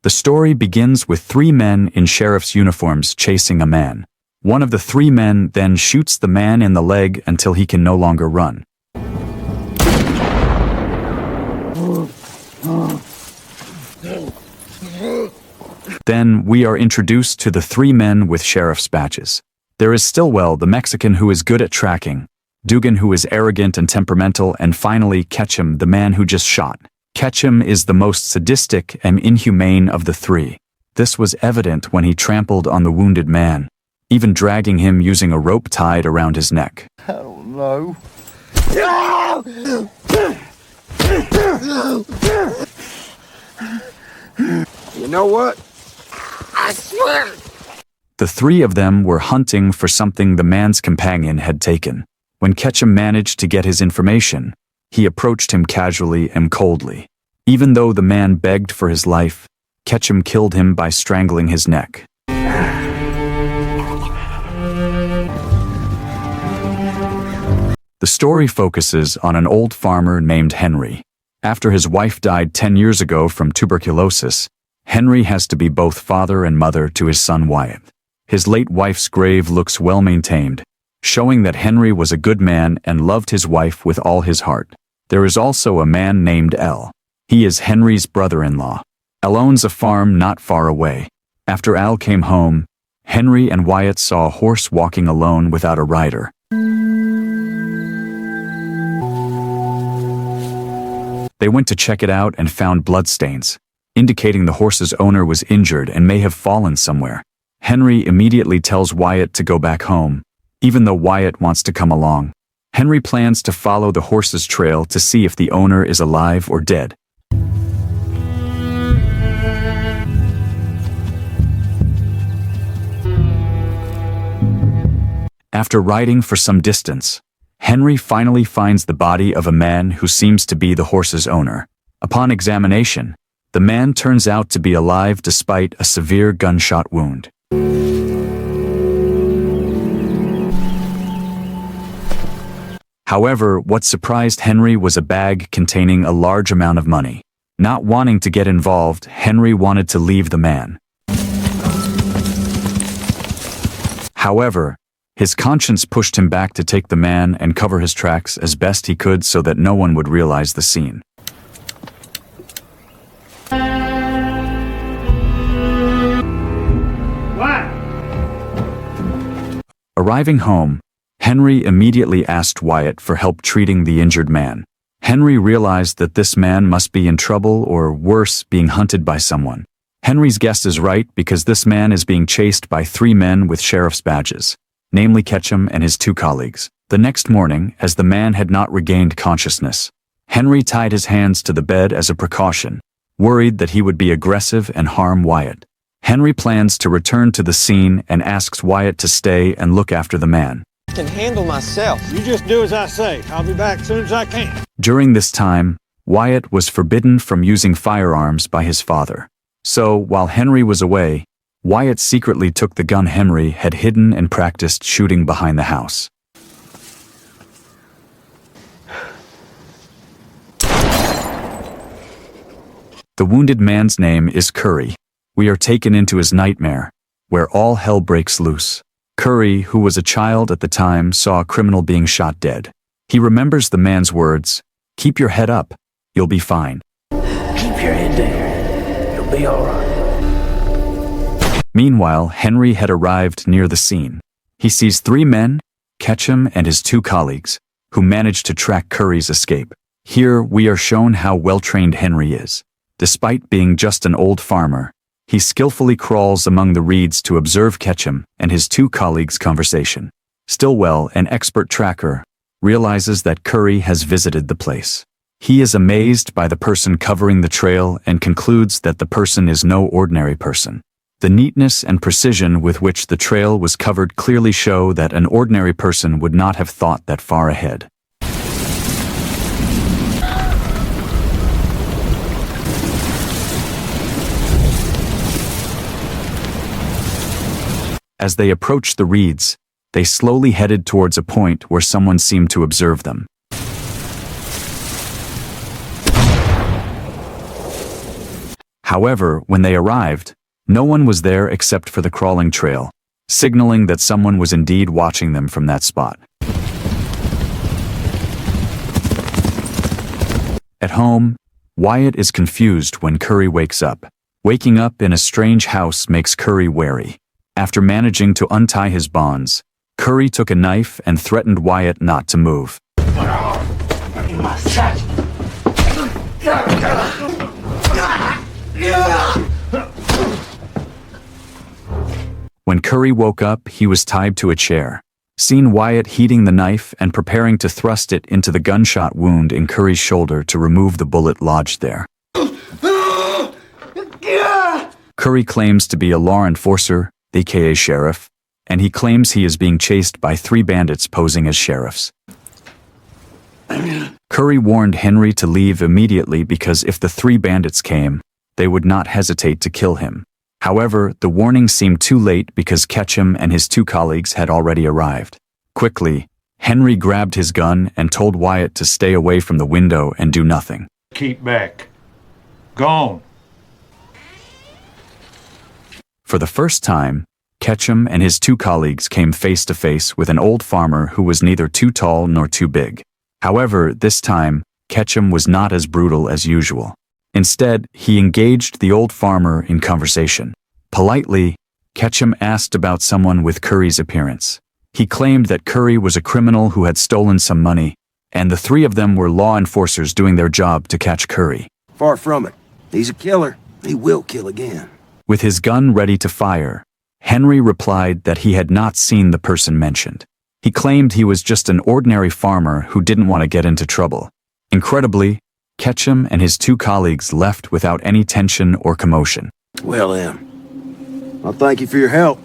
The story begins with three men in sheriff's uniforms chasing a man. One of the three men then shoots the man in the leg until he can no longer run. Then we are introduced to the three men with sheriff's badges. There is Stillwell, the Mexican who is good at tracking, Dugan, who is arrogant and temperamental, and finally Ketchum, the man who just shot. Ketchum is the most sadistic and inhumane of the three. This was evident when he trampled on the wounded man, even dragging him using a rope tied around his neck. I don't know. You know what? I swear! The three of them were hunting for something the man's companion had taken. When Ketchum managed to get his information, he approached him casually and coldly. Even though the man begged for his life, Ketchum killed him by strangling his neck. The story focuses on an old farmer named Henry. After his wife died 10 years ago from tuberculosis, Henry has to be both father and mother to his son Wyatt. His late wife's grave looks well maintained, showing that Henry was a good man and loved his wife with all his heart. There is also a man named Al. He is Henry's brother-in-law. Al owns a farm not far away. After Al came home, Henry and Wyatt saw a horse walking alone without a rider. They went to check it out and found bloodstains, indicating the horse's owner was injured and may have fallen somewhere. Henry immediately tells Wyatt to go back home, even though Wyatt wants to come along. Henry plans to follow the horse's trail to see if the owner is alive or dead. After riding for some distance, Henry finally finds the body of a man who seems to be the horse's owner. Upon examination, the man turns out to be alive despite a severe gunshot wound. However, what surprised Henry was a bag containing a large amount of money. Not wanting to get involved, Henry wanted to leave the man. However, his conscience pushed him back to take the man and cover his tracks as best he could so that no one would realize the scene. Arriving home, Henry immediately asked Wyatt for help treating the injured man. Henry realized that this man must be in trouble or, worse, being hunted by someone. Henry's guess is right because this man is being chased by three men with sheriff's badges, namely Ketchum and his two colleagues. The next morning, as the man had not regained consciousness, Henry tied his hands to the bed as a precaution, worried that he would be aggressive and harm Wyatt. Henry plans to return to the scene and asks Wyatt to stay and look after the man. I can handle myself. You just do as I say. I'll be back as soon as I can. During this time, Wyatt was forbidden from using firearms by his father. So, while Henry was away, Wyatt secretly took the gun Henry had hidden and practiced shooting behind the house. The wounded man's name is Curry. We are taken into his nightmare, where all hell breaks loose. Curry, who was a child at the time, saw a criminal being shot dead. He remembers the man's words, "Keep your head up, you'll be fine." Keep your head down, you'll be all right. Meanwhile, Henry had arrived near the scene. He sees three men, Ketchum and his two colleagues, who managed to track Curry's escape. Here we are shown how well-trained Henry is. Despite being just an old farmer, he skillfully crawls among the reeds to observe Ketchum and his two colleagues' conversation. Stillwell, an expert tracker, realizes that Curry has visited the place. He is amazed by the person covering the trail and concludes that the person is no ordinary person. The neatness and precision with which the trail was covered clearly show that an ordinary person would not have thought that far ahead. As they approached the reeds, they slowly headed towards a point where someone seemed to observe them. However, when they arrived, no one was there except for the crawling trail, signaling that someone was indeed watching them from that spot. At home, Wyatt is confused when Curry wakes up. Waking up in a strange house makes Curry wary. After managing to untie his bonds, Curry took a knife and threatened Wyatt not to move. When Curry woke up, he was tied to a chair. Seeing Wyatt heating the knife and preparing to thrust it into the gunshot wound in Curry's shoulder to remove the bullet lodged there. Curry claims to be a law enforcer, aka sheriff, and he claims he is being chased by 3 bandits posing as sheriffs. Curry warned Henry to leave immediately because if the 3 bandits came, they would not hesitate to kill him. However, the warning seemed too late because Ketchum and his 2 colleagues had already arrived. Quickly, Henry grabbed his gun and told Wyatt to stay away from the window and do nothing. Keep back. Gone. For the first time, Ketchum and his 2 colleagues came face to face with an old farmer who was neither too tall nor too big. However, this time, Ketchum was not as brutal as usual. Instead, he engaged the old farmer in conversation. Politely, Ketchum asked about someone with Curry's appearance. He claimed that Curry was a criminal who had stolen some money, and the 3 of them were law enforcers doing their job to catch Curry. Far from it. He's a killer. He will kill again. With his gun ready to fire, Henry replied that he had not seen the person mentioned. He claimed he was just an ordinary farmer who didn't want to get into trouble. Incredibly, Ketchum and his 2 colleagues left without any tension or commotion. Well then, I'll thank you for your help.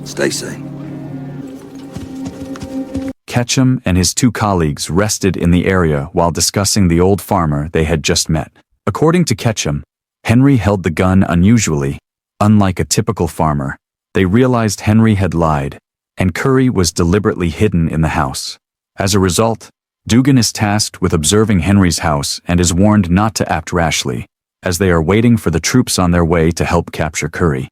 Stay safe. Ketchum and his 2 colleagues rested in the area while discussing the old farmer they had just met. According to Ketchum, Henry held the gun unusually. Unlike a typical farmer, they realized Henry had lied, and Curry was deliberately hidden in the house. As a result, Dugan is tasked with observing Henry's house and is warned not to act rashly, as they are waiting for the troops on their way to help capture Curry.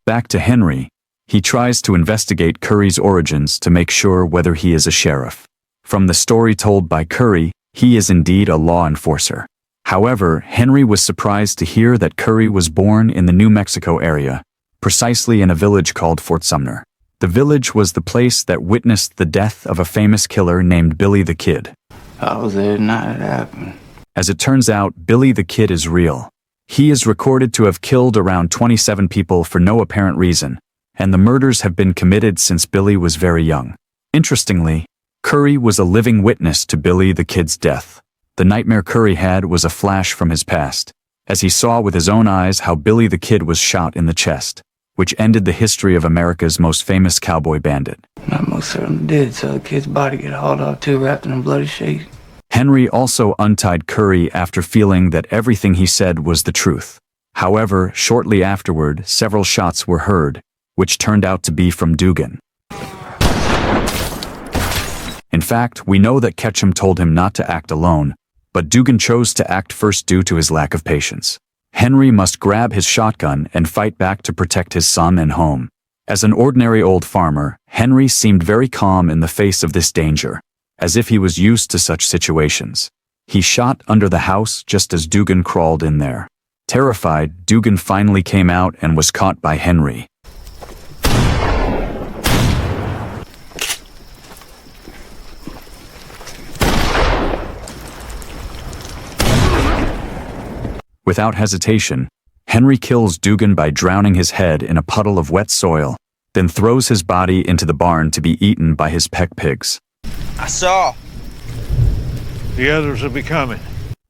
Back to Henry, he tries to investigate Curry's origins to make sure whether he is a sheriff. From the story told by Curry, he is indeed a law enforcer. However, Henry was surprised to hear that Curry was born in the New Mexico area, precisely in a village called Fort Sumner. The village was the place that witnessed the death of a famous killer named Billy the Kid. I was there the night it happened. As it turns out, Billy the Kid is real. He is recorded to have killed around 27 people for no apparent reason, and the murders have been committed since Billy was very young. Interestingly, Curry was a living witness to Billy the Kid's death. The nightmare Curry had was a flash from his past, as he saw with his own eyes how Billy the Kid was shot in the chest, which ended the history of America's most famous cowboy bandit. I most certainly did, so the kid's body get hauled off too, wrapped in a bloody sheet. Henry also untied Curry after feeling that everything he said was the truth. However, shortly afterward, several shots were heard, which turned out to be from Dugan. In fact, we know that Ketchum told him not to act alone, but Dugan chose to act first due to his lack of patience. Henry must grab his shotgun and fight back to protect his son and home. As an ordinary old farmer, Henry seemed very calm in the face of this danger, as if he was used to such situations. He shot under the house just as Dugan crawled in there. Terrified, Dugan finally came out and was caught by Henry. Without hesitation, Henry kills Dugan by drowning his head in a puddle of wet soil, then throws his body into the barn to be eaten by his peck pigs. I saw. The others will be coming.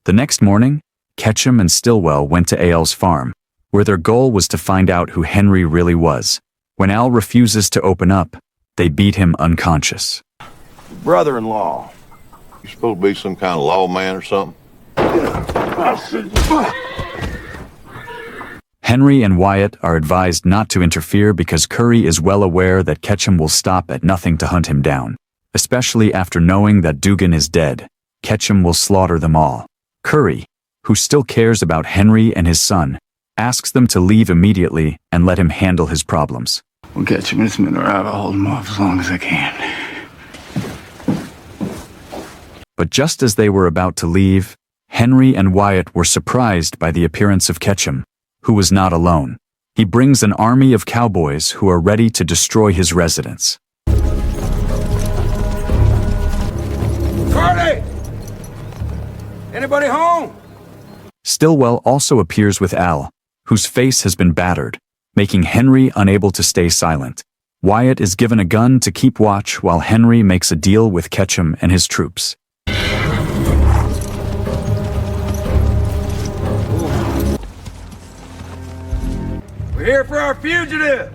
The next morning, Ketchum and Stillwell went to Al's farm, where their goal was to find out who Henry really was. When Al refuses to open up, they beat him unconscious. Brother-in-law. You supposed to be some kind of lawman or something? Henry and Wyatt are advised not to interfere because Curry is well aware that Ketchum will stop at nothing to hunt him down, especially after knowing that Dugan is dead. Ketchum will slaughter them all. Curry, who still cares about Henry and his son, asks them to leave immediately and let him handle his problems. We'll get him and his men arrive. I'll hold him off as long as I can. But just as they were about to leave, Henry and Wyatt were surprised by the appearance of Ketchum, who was not alone. He brings an army of cowboys who are ready to destroy his residence. Cardi! Anybody home? Stillwell also appears with Al, whose face has been battered, making Henry unable to stay silent. Wyatt is given a gun to keep watch while Henry makes a deal with Ketchum and his troops. We're here for our fugitive!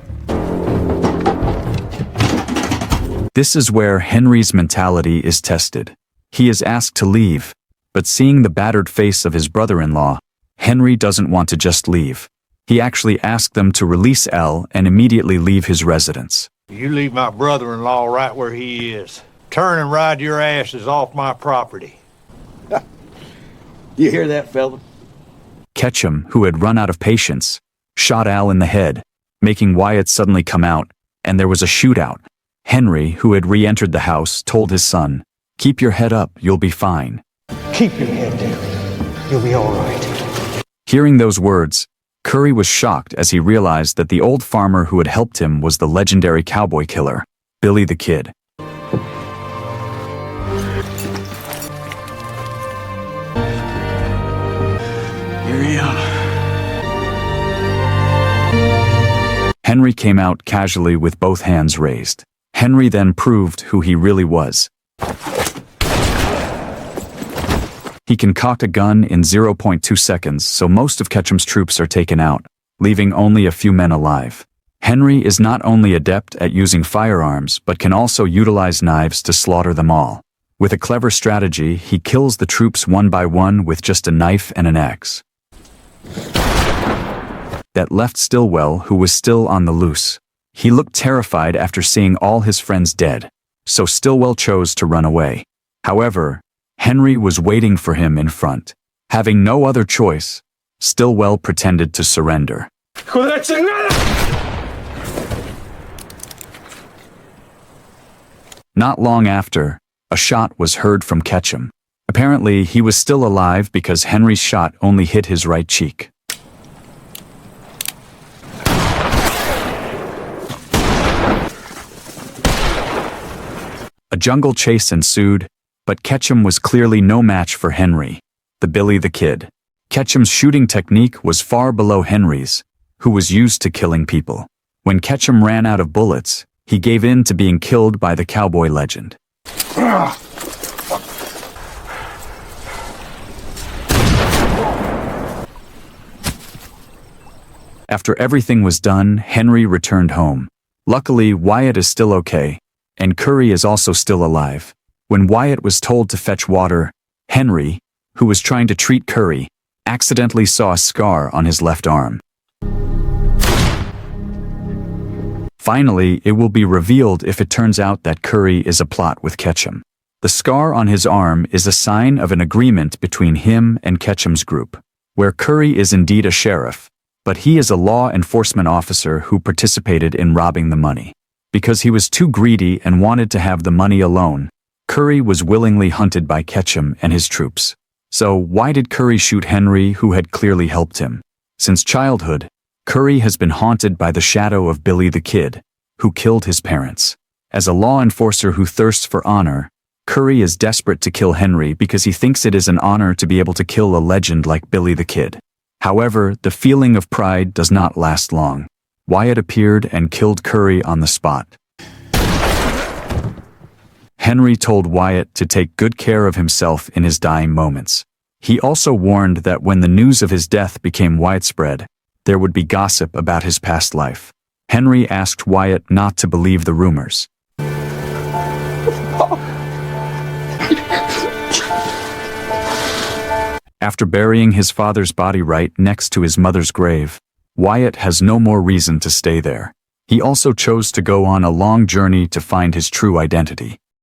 This is where Henry's mentality is tested. He is asked to leave, but seeing the battered face of his brother-in-law, Henry doesn't want to just leave. He actually asked them to release Al and immediately leave his residence. You leave my brother-in-law right where he is. Turn and ride your asses off my property. You hear that, fella? Ketchum, who had run out of patience, shot Al in the head, making Wyatt suddenly come out, and there was a shootout. Henry, who had re-entered the house, told his son, "Keep your head up, you'll be fine." Keep your head down. You'll be all right. Hearing those words, Curry was shocked as he realized that the old farmer who had helped him was the legendary cowboy killer, Billy the Kid. Here I am. Henry came out casually with both hands raised. Henry then proved who he really was. He can cock a gun in 0.2 seconds, so most of Ketchum's troops are taken out, leaving only a few men alive. Henry is not only adept at using firearms, but can also utilize knives to slaughter them all. With a clever strategy, he kills the troops one by one with just a knife and an axe. That left Stillwell, who was still on the loose. He looked terrified after seeing all his friends dead, so Stillwell chose to run away. However, Henry was waiting for him in front. Having no other choice, Stillwell pretended to surrender. Not long after, a shot was heard from Ketchum. Apparently, he was still alive because Henry's shot only hit his right cheek. A jungle chase ensued, but Ketchum was clearly no match for Henry, the Billy the Kid. Ketchum's shooting technique was far below Henry's, who was used to killing people. When Ketchum ran out of bullets, he gave in to being killed by the cowboy legend. After everything was done, Henry returned home. Luckily, Wyatt is still okay, and Curry is also still alive. When Wyatt was told to fetch water, Henry, who was trying to treat Curry, accidentally saw a scar on his left arm. Finally, it will be revealed if it turns out that Curry is a plot with Ketchum. The scar on his arm is a sign of an agreement between him and Ketchum's group, where Curry is indeed a sheriff, but he is a law enforcement officer who participated in robbing the money. Because he was too greedy and wanted to have the money alone, Curry was willingly hunted by Ketchum and his troops. So why did Curry shoot Henry, who had clearly helped him? Since childhood, Curry has been haunted by the shadow of Billy the Kid, who killed his parents. As a law enforcer who thirsts for honor, Curry is desperate to kill Henry because he thinks it is an honor to be able to kill a legend like Billy the Kid. However, the feeling of pride does not last long. Wyatt appeared and killed Curry on the spot. Henry told Wyatt to take good care of himself in his dying moments. He also warned that when the news of his death became widespread, there would be gossip about his past life. Henry asked Wyatt not to believe the rumors. After burying his father's body right next to his mother's grave, Wyatt has no more reason to stay there. He also chose to go on a long journey to find his true identity.